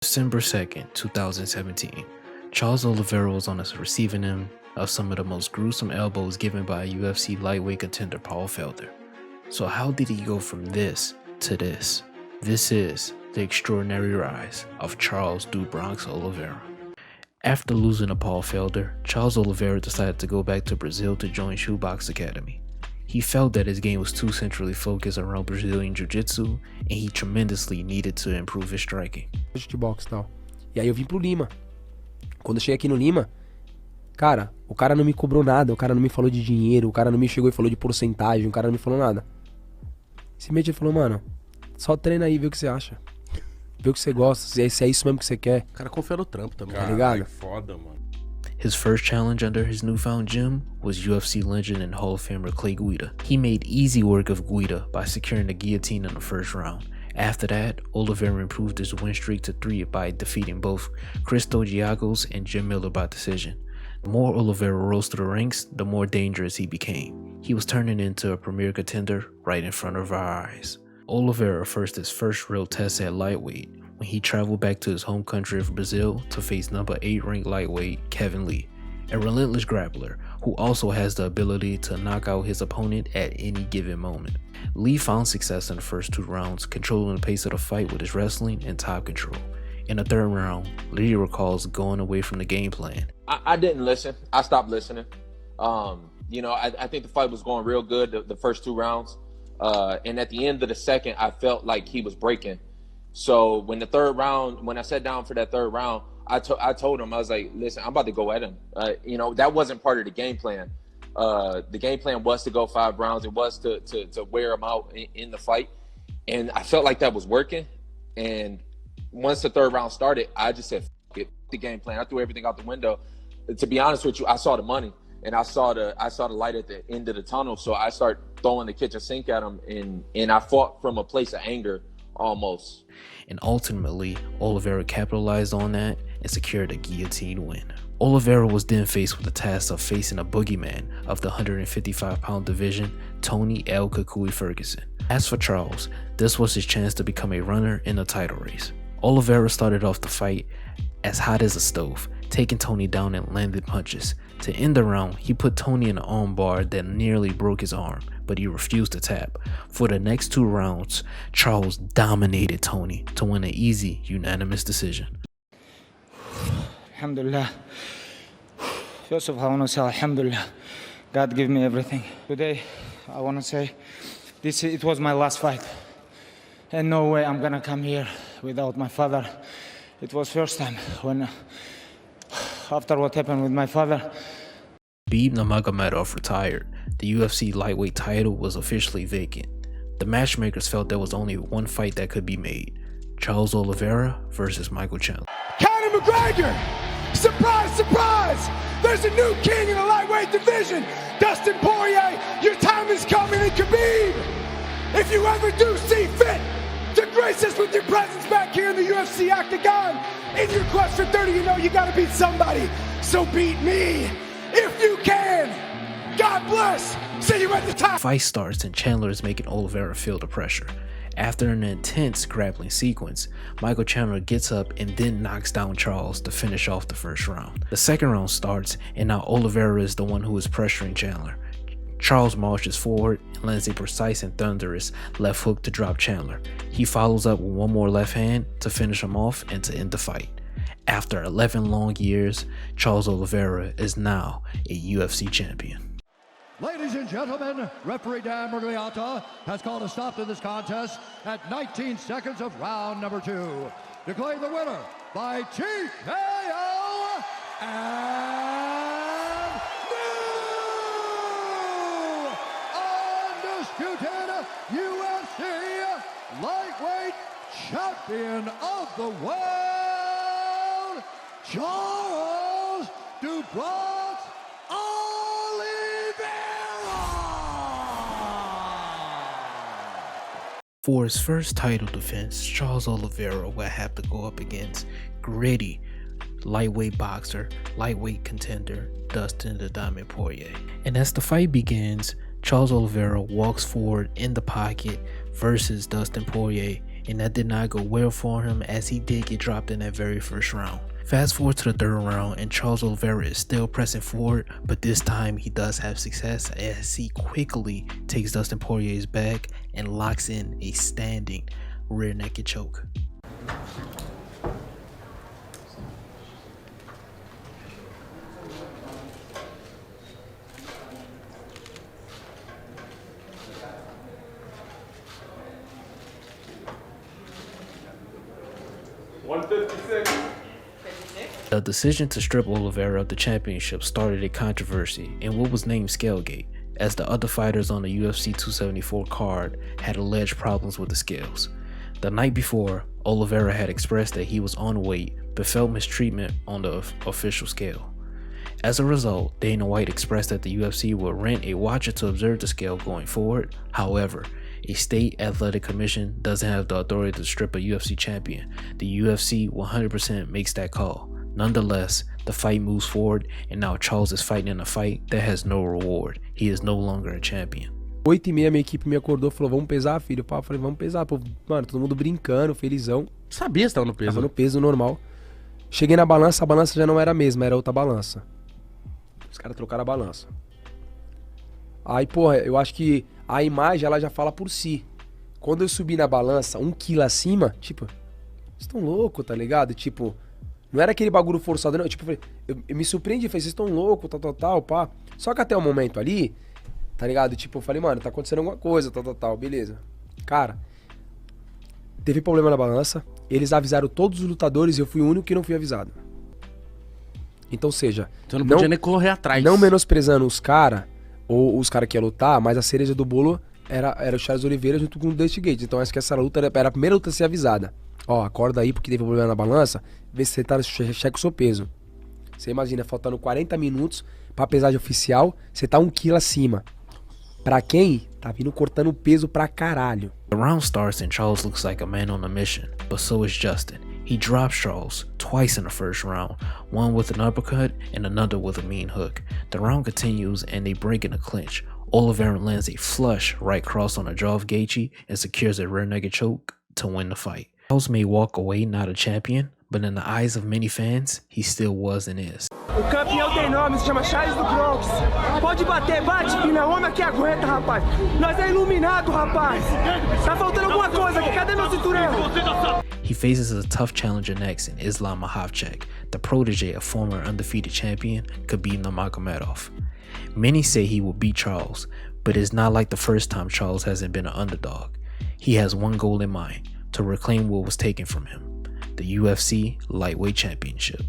December 2nd, 2017. Charles Oliveira was on the receiving end of some of the most gruesome elbows given by a UFC lightweight contender, Paul Felder. So how did he go from this to this? This is the extraordinary rise of Charles "Du Bronx" Oliveira. After losing to Paul Felder, Charles Oliveira decided to go back to Brazil to join Shoebox Academy. He felt that his game was too centrally focused around Brazilian Jiu-Jitsu and he tremendously needed to improve his striking. De boxe e tal. E aí eu vim pro Lima. Quando eu cheguei aqui no Lima, cara, o cara não me cobrou nada, o cara não me falou de dinheiro, o cara não me chegou e falou de porcentagem, o cara não me falou nada. Simplesmente ele falou, mano, só treina aí, vê o que você acha. Vê o que você gosta, se é isso mesmo que você quer. O cara confia no trampo também. Tá ligado? Foda, mano. His first challenge under his newfound gym was UFC legend and Hall of Famer Clay Guida. He made easy work of Guida by securing the guillotine in the first round. After that, Oliveira improved his win streak to 3 by defeating both Cristo Giagos and Jim Miller by decision. The more Oliveira rose through the ranks, the more dangerous he became. He was turning into a premier contender right in front of our eyes. Oliveira faced his first real test at lightweight when he traveled back to his home country of Brazil to face number 8 ranked lightweight Kevin Lee, a relentless grappler who also has the ability to knock out his opponent at any given moment. Lee found success in the first 2 rounds, controlling the pace of the fight with his wrestling and top control. In the 3rd round, Lee recalls going away from the game plan. I didn't listen. I stopped listening. I think the fight was going real good the first 2 rounds. And at the end of the second, I felt like he was breaking. So when I sat down for that 3rd round, I told him, I was like, listen, I'm about to go at him. That wasn't part of the game plan. The game plan was to go 5 rounds. It was to wear him out in the fight. And I felt like that was working. And once the 3rd round started, I just said, F it, the game plan. I threw everything out the window. To be honest with you, I saw the money and I saw the light at the end of the tunnel. So I started throwing the kitchen sink at him and I fought from a place of anger almost. And ultimately, Oliveira capitalized on that and secured a guillotine win. Oliveira was then faced with the task of facing a boogeyman of the 155-pound division, Tony El Kukui Ferguson. As for Charles, this was his chance to become a runner in the title race. Oliveira started off the fight as hot as a stove, taking Tony down and landed punches. To end the round, he put Tony in an arm bar that nearly broke his arm, but he refused to tap. For the next 2 rounds, Charles dominated Tony to win an easy, unanimous decision. Alhamdulillah. First of all, I want to say Alhamdulillah. God gave me everything. Today, I want to say it was my last fight. And no way I'm going to come here without my father. It was first time when, after what happened with my father. Khabib Nurmagomedov retired. The UFC lightweight title was officially vacant. The matchmakers felt there was only one fight that could be made. Charles Oliveira versus Michael Chandler. Conor McGregor! Surprise, surprise! There's a new king in the lightweight division! Dustin Poirier, your time is coming, and Khabib! If you ever do see fit to grace us with your presence back here in the UFC octagon, in your quest for 30, you know you gotta beat somebody. So beat me, if you can! God bless! See you at the top! Fight starts and Chandler is making Oliveira feel the pressure. After an intense grappling sequence, Michael Chandler gets up and then knocks down Charles to finish off the first round. The 2nd round starts and now Oliveira is the one who is pressuring Chandler. Charles marches forward and lands a precise and thunderous left hook to drop Chandler. He follows up with one more left hand to finish him off and to end the fight. After 11 long years, Charles Oliveira is now a UFC champion. Ladies and gentlemen, referee Dan Murgliata has called a stop to this contest at 19 seconds of round number 2. Declaring the winner by TKO and new undisputed UFC lightweight champion of the world, Charles "Du Bronx" Oliveira. For his first title defense, Charles Oliveira will have to go up against gritty lightweight boxer, lightweight contender, Dustin the Diamond Poirier. And as the fight begins, Charles Oliveira walks forward in the pocket versus Dustin Poirier and that did not go well for him as he did get dropped in that very first round. Fast forward to the third round and Charles Oliveira is still pressing forward, but this time he does have success as he quickly takes Dustin Poirier's back and locks in a standing rear naked choke. The decision to strip Oliveira of the championship started a controversy in what was named scalegate, as the other fighters on the UFC 274 card had alleged problems with the scales. The night before, Oliveira had expressed that he was on weight but felt mistreatment on the official scale. As a result, Dana White expressed that the UFC would rent a watcher to observe the scale going forward. However, a state athletic commission doesn't have the authority to strip a UFC champion. The UFC 100% makes that call. Nonetheless, the fight moves forward and now Charles is fighting in a fight that has no reward. He is no longer a champion. 8h30 minha equipe me acordou e falou, vamos pesar, filho? Pá, eu falei, vamos pesar. Pô, mano, todo mundo brincando, felizão. Sabia que tava no peso. Tava no peso normal. Cheguei na balança, a balança já não era a mesma, era outra balança. Os caras trocaram a balança. Aí, porra, eu acho que a imagem, ela já fala por si. Quando eu subi na balança, 1 quilo acima, tipo, vocês estão loucos, tá ligado? Tipo, não era aquele bagulho forçado, não. Tipo, eu me surpreendi, falei, vocês estão loucos, tal, pá. Só que até o momento ali, tá ligado? Tipo, eu falei, mano, tá acontecendo alguma coisa, tal, beleza. Cara, teve problema na balança, eles avisaram todos os lutadores e eu fui o único que não fui avisado. Então, seja... Então não podia nem correr atrás. Não menosprezando os caras, ou os caras que iam lutar, mas a cereja do bolo era o Charles Oliveira junto com o Dustin Gates. Então acho que essa luta era a primeira luta a ser avisada. Ó, acorda aí porque teve problema na balança, vê se você tá, checa o seu peso. Você imagina, faltando 40 minutos pra pesagem oficial, você tá 1 quilo acima. Pra quem? Tá vindo cortando peso pra caralho. The round starts and Charles looks like a man on a mission, but so is Justin. He drops Charles twice in the first round, one with an uppercut and another with a mean hook. The round continues and they break in a clinch. Oliveira lands a flush right cross on the jaw of Gaethje and secures a rear naked choke to win the fight. Charles may walk away not a champion, but in the eyes of many fans, he still was and is. O campeão tem nome, se chama Charles do Bronx. Pode bater, bate, que não homem que aguenta, rapaz. Nós é iluminado, rapaz. Tá faltando alguma coisa aqui, cadê meu cinturão? He faces a tough challenger next in Islam Makhachev, the protege of former undefeated champion Khabib Nurmagomedov. Many say he will beat Charles, but it's not like the first time Charles hasn't been an underdog. He has one goal in mind, to reclaim what was taken from him, the UFC Lightweight Championship.